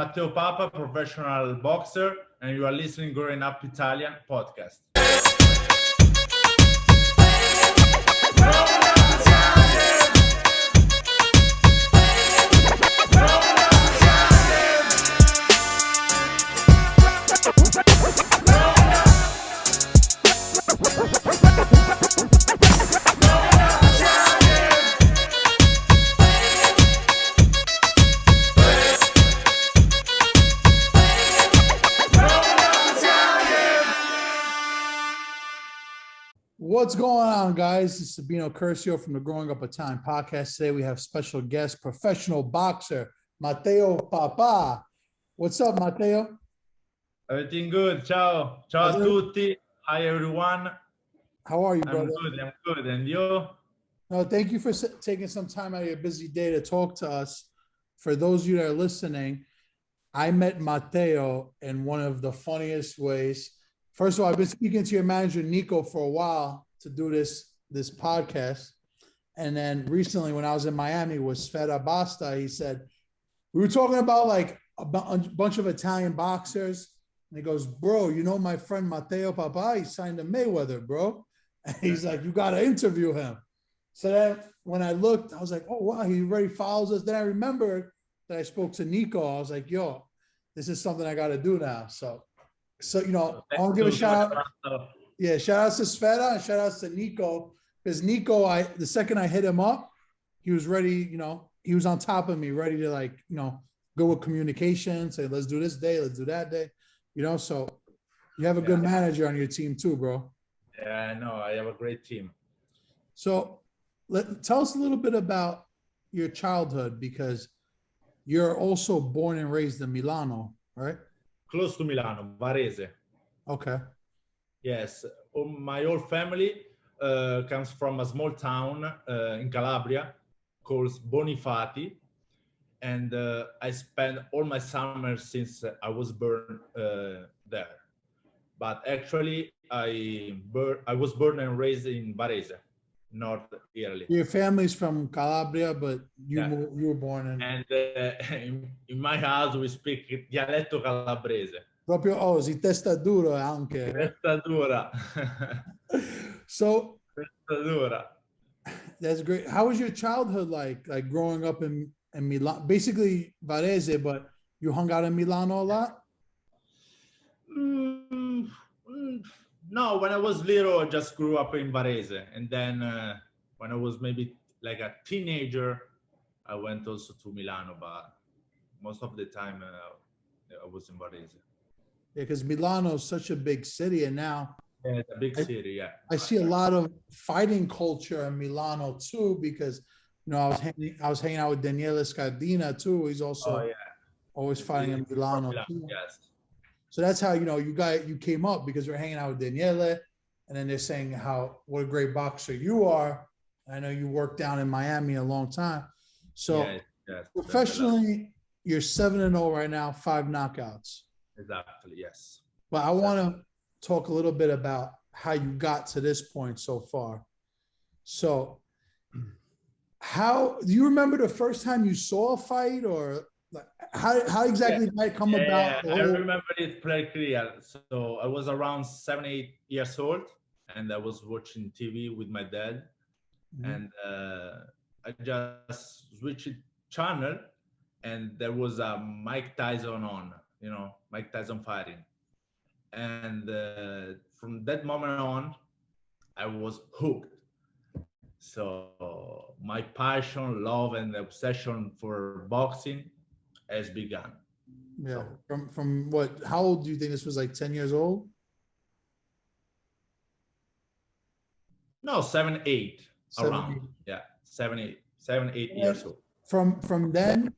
Matteo Papa, professional boxer, and you are listening Growing Up Italian podcast. What's going on, guys? It's Sabino from the Growing Up Italian podcast. Today we have special guest, professional boxer, Matteo Papa. What's up, Matteo? Everything good. Ciao. Ciao a tutti. Hi, everyone. How are you, brother? I'm good. And you? No, thank you for taking some time out of your busy day to talk to us. For those of you that are listening, I met Matteo in one of the funniest ways. First of all, I've been speaking to your manager, Nico, for a while to do this podcast. And then recently when I was in Miami with Sfera Basta, he said, we were talking about like a bunch of Italian boxers. And he goes, bro, you know my friend Matteo Papa, he signed to Mayweather, bro. And he's like, you got to interview him. So then when I looked, I was like, oh, wow, he already follows us. Then I remembered that I spoke to Nico. I was like, yo, this is something I got to do now. So, you know, I want to give a shout out. Yeah, shout out to Sfera and shout out to Nico. Because Nico, the second I hit him up, he was ready, you know, he was on top of me, ready to like, you know, go with communication, say, let's do this day, let's do that day. You know, so you have a good manager on your team too, bro. Yeah, I know. I have a great team. So tell us a little bit about your childhood, because you're also born and raised in Milano, right? Close to Milano, Varese. Okay. Yes. My whole family comes from a small town in Calabria called Bonifati. And I spent all my summers since I was born there. But actually, I was born and raised in Varese, North Italy. Your family's from Calabria, but you were born in... And in my house, we speak dialetto calabrese. Proprio, si testa duro anche. Testa dura. So... Testa dura. That's great. How was your childhood like growing up in Milan? Basically Varese, but you hung out in Milano a lot? No, when I was little, I just grew up in Varese. And then when I was maybe like a teenager, I went also to Milano, but most of the time I was in Varese. Yeah, because Milano is such a big city, and now it's a big city. Yeah, I see a lot of fighting culture in Milano too, because you know I was hanging out with Daniele Scardina too. He's also always fighting in Milano too. Yes. So that's how you came up, because we're hanging out with Daniele, and then they're saying what a great boxer you are. I know you worked down in Miami a long time. So professionally, you're 7-0 right now, 5 knockouts. Exactly. Yes. But I want to talk a little bit about how you got to this point so far. So how do you remember the first time you saw a fight, or how exactly did that come about? I remember it pretty clear. So I was around 7, 8 years old, and I was watching TV with my dad, and I just switched channel, and there was a Mike Tyson on, Mike Tyson fighting. And from that moment on, I was hooked. So my passion, love, and obsession for boxing has begun. Yeah. So, from what? How old do you think this was? Like 10 years old? No, 7, 8 around. 8. Yeah, 7, 8 years old. From then,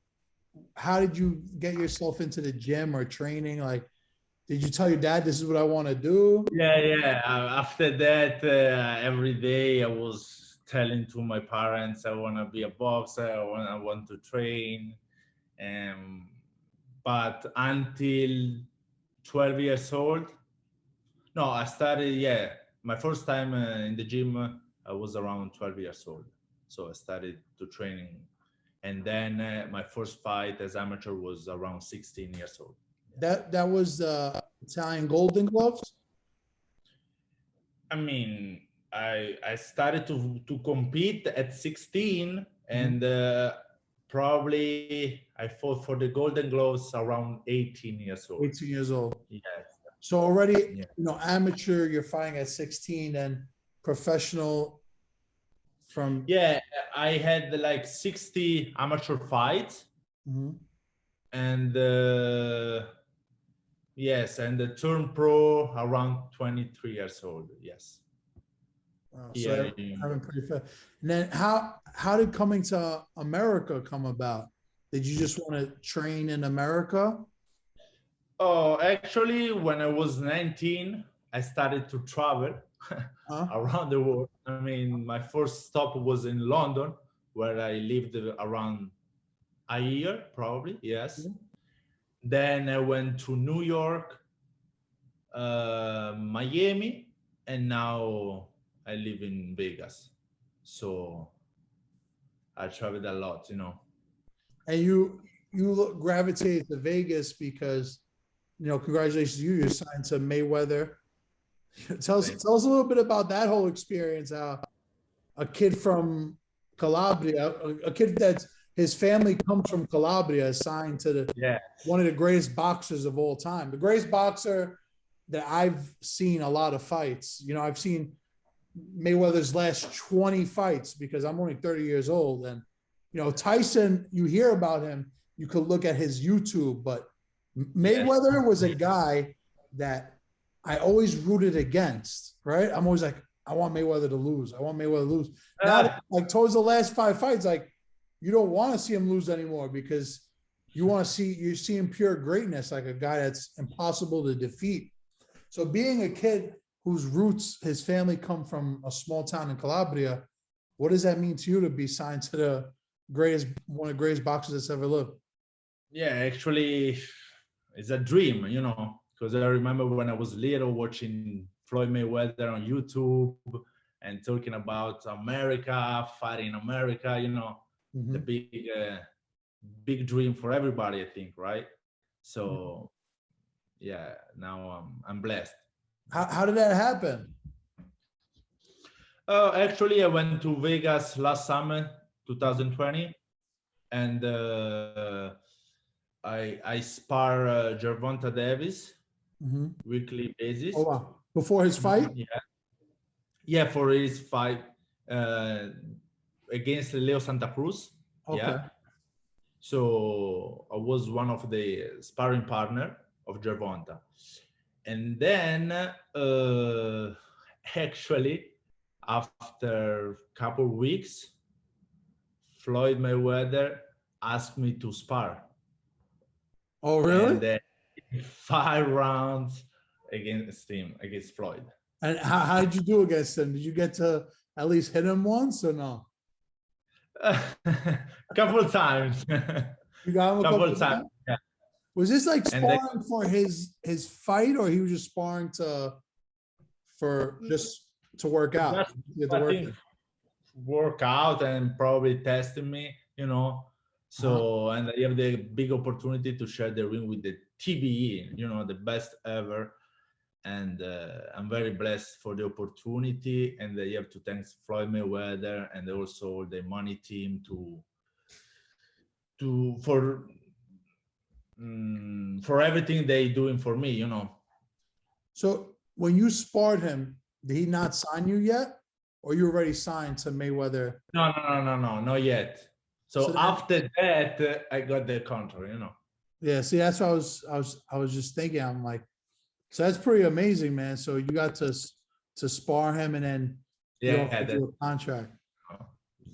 how did you get yourself into the gym or training? Like, did you tell your dad this is what I want to do? Yeah. After that, every day I was telling to my parents I want to be a boxer. I want to train. But until 12 years old, no, I started. My first time in the gym, I was around 12 years old. So I started to training And then my first fight as amateur was around 16 years old. That was the Italian Golden Gloves. I mean, I started to compete at 16, and probably I fought for the Golden Gloves around 18 years old. 18 years old. Yes. So already, Yeah. you know, amateur, you're fighting at 16, and professional from. Yeah, I had like 60 amateur fights, and yes, and the turn pro around 23 years old. Yes. Wow, so having pretty fast. And then how did coming to America come about? Did you just want to train in America? Oh, actually, when I was 19, I started to travel around the world. I mean, my first stop was in London, where I lived around a year, probably, yes. Then I went to New York, Miami, and now I live in Vegas. So I traveled a lot, you know. And you gravitated to Vegas because, you know, congratulations to you, you're signed to Mayweather. Tell us a little bit about that whole experience. A kid from Calabria, a kid that's his family comes from Calabria, is signed to one of the greatest boxers of all time. The greatest boxer that I've seen a lot of fights. You know, I've seen Mayweather's last 20 fights because I'm only 30 years old. And, you know, Tyson, you hear about him, you could look at his YouTube, but Mayweather was a guy that I always rooted against, right? I'm always like, I want Mayweather to lose. I want Mayweather to lose. Now, like towards the last 5 fights, like you don't want to see him lose anymore because you want to see, you're seeing pure greatness, like a guy that's impossible to defeat. So being a kid whose roots, his family come from a small town in Calabria, what does that mean to you to be signed to the greatest, one of the greatest boxers that's ever lived? Yeah, actually, it's a dream, you know, because I remember when I was little watching Floyd Mayweather on YouTube and talking about America, fighting America, you know, the big dream for everybody, I think, right? So, yeah, now I'm blessed. How did that happen? Actually, I went to Vegas last summer, 2020, and I spar Gervonta Davis weekly basis. Oh wow! Before his fight? Yeah, for his fight against Leo Santa Cruz. Okay. Yeah. So I was one of the sparring partner of Gervonta, and then actually after a couple of weeks, Floyd Mayweather asked me to spar. Oh, really? And then 5 rounds against him, against Floyd. And how did you do against him? Did you get to at least hit him once or no? Couple of times. You got him a couple of times? Yeah. Was this like sparring for his fight, or he was just sparring to work out? Work out and probably testing me, you know. So and I have the big opportunity to share the ring with the TBE, you know, the best ever. And I'm very blessed for the opportunity. And I have to thank Floyd Mayweather and also the money team for everything they doing for me, you know. So when you sparred him, did he not sign you yet, or you already signed to Mayweather? No, not yet. So after that, I got the contract, you know. Yeah, see, that's what I was just thinking. I'm like, so that's pretty amazing, man. So you got to spar him, and then you offered you a contract.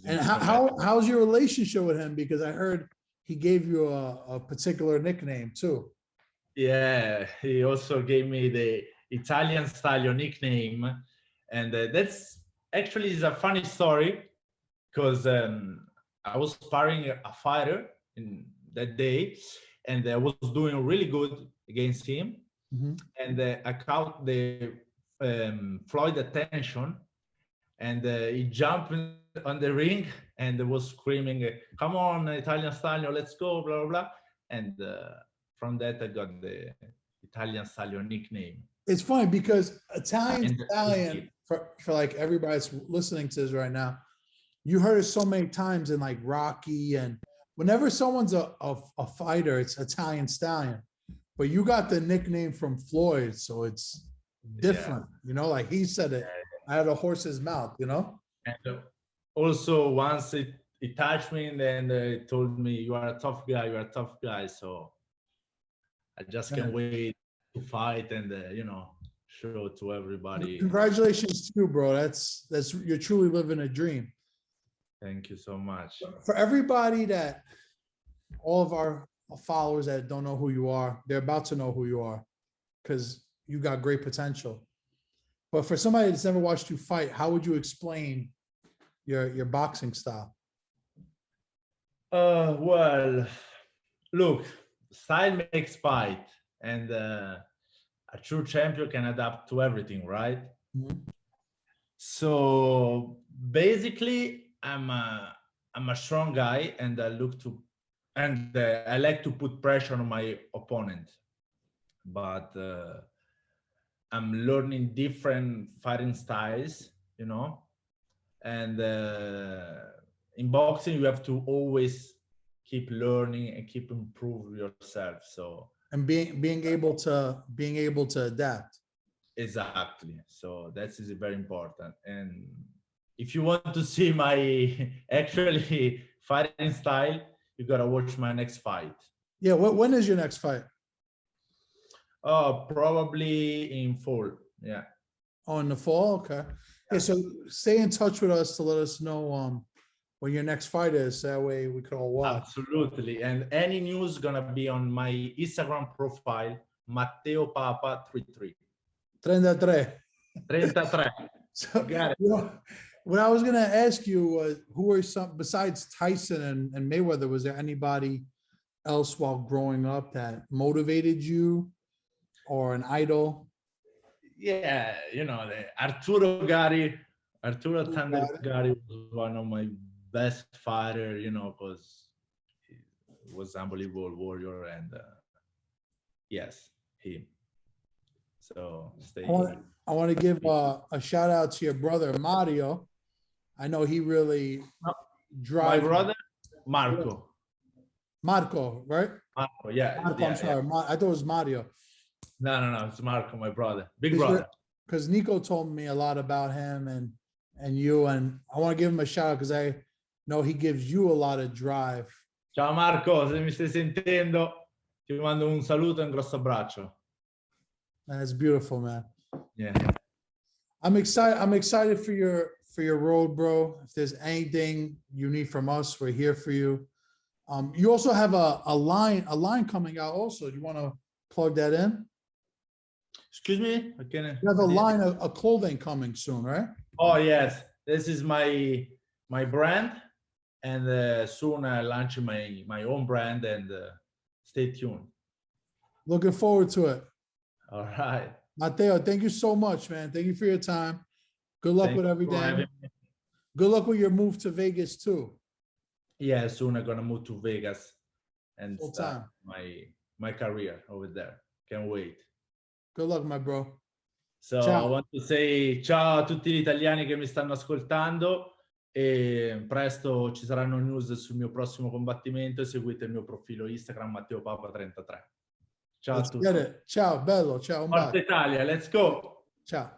And how's your relationship with him? Because I heard he gave you a particular nickname too. Yeah, he also gave me the Italian Stallion nickname, and that's actually is a funny story because I was sparring a fighter in that day, and I was doing really good against him. And I caught the Floyd attention, and he jumped on the ring and was screaming, "Come on, Italian Stallion, let's go!" Blah blah blah. And from that, I got the Italian Stallion nickname. It's funny because Italian And Stallion, for like everybody that's listening to this right now, you heard it so many times in like Rocky, and whenever someone's a fighter, it's Italian Stallion. But you got the nickname from Floyd, so it's different, you know, like he said it out of the horse's mouth, you know? And also once it touched me, and then it told me, "You are a tough guy, you are a tough guy." So I just can't wait to fight and, you know, show to everybody. Congratulations to you, bro. That's you're truly living a dream. Thank you so much. For everybody that, all of our followers that don't know who you are, they're about to know who you are because you got great potential. But for somebody that's never watched you fight, how would you explain your boxing style? Well, look, style makes fight, and a true champion can adapt to everything, right? Mhm. So basically, I'm a strong guy, and I like to put pressure on my opponent, but I'm learning different fighting styles, you know, and in boxing you have to always keep learning and keep improve yourself. So And being able to adapt. exactly, so that is very important. And if you want to see my actually fighting style, you gotta watch my next fight. Yeah, when is your next fight? Probably in fall. Yeah. Oh, in the fall? Okay. Yeah, so stay in touch with us to let us know when your next fight is. That way we could all watch. Absolutely. And any news gonna be on my Instagram profile, Matteo Papa 33. 33. 33. So, Got it. you know, what I was gonna ask you was, who are some besides Tyson and Mayweather? Was there anybody else while growing up that motivated you, or an idol? Yeah, you know, Arturo Thunder Gatti was one of my best fighter, you know, because he was unbelievable warrior, and yes, him. So stay. I want to give a shout out to your brother Mario. I know he really drives. My brother Marco. Marco, right? Marco, yeah. Marco, yeah, I'm sorry. yeah. I thought it was Mario. No, it's Marco, my brother, big brother. Because Nico told me a lot about him and you, and I want to give him a shout out because I know he gives you a lot of drive. Ciao Marco, se mi stai sentendo, ti mando un saluto e un grosso abbraccio. That's beautiful, man. Yeah. I'm excited for your road, bro. If there's anything you need from us, we're here for you. You also have a line coming out also. Do you want to plug that in? Excuse me? You have a line of clothing coming soon, right? Oh yes, this is my brand, and soon I launch my own brand, and stay tuned. Looking forward to it. All right. Matteo, thank you so much, man. Thank you for your time. Good luck with everything. Good luck with your move to Vegas too. Yeah, soon I'm gonna move to Vegas and Full start time. my career over there. Can't wait. Good luck, my bro. So Ciao. I want to say ciao a tutti gli italiani che mi stanno ascoltando, e presto ci saranno news sul mio prossimo combattimento, e seguite il mio profilo Instagram Matteo Papa 33. Ciao a tutti. Ciao, bello. Ciao. Forza Italia, let's go. Ciao.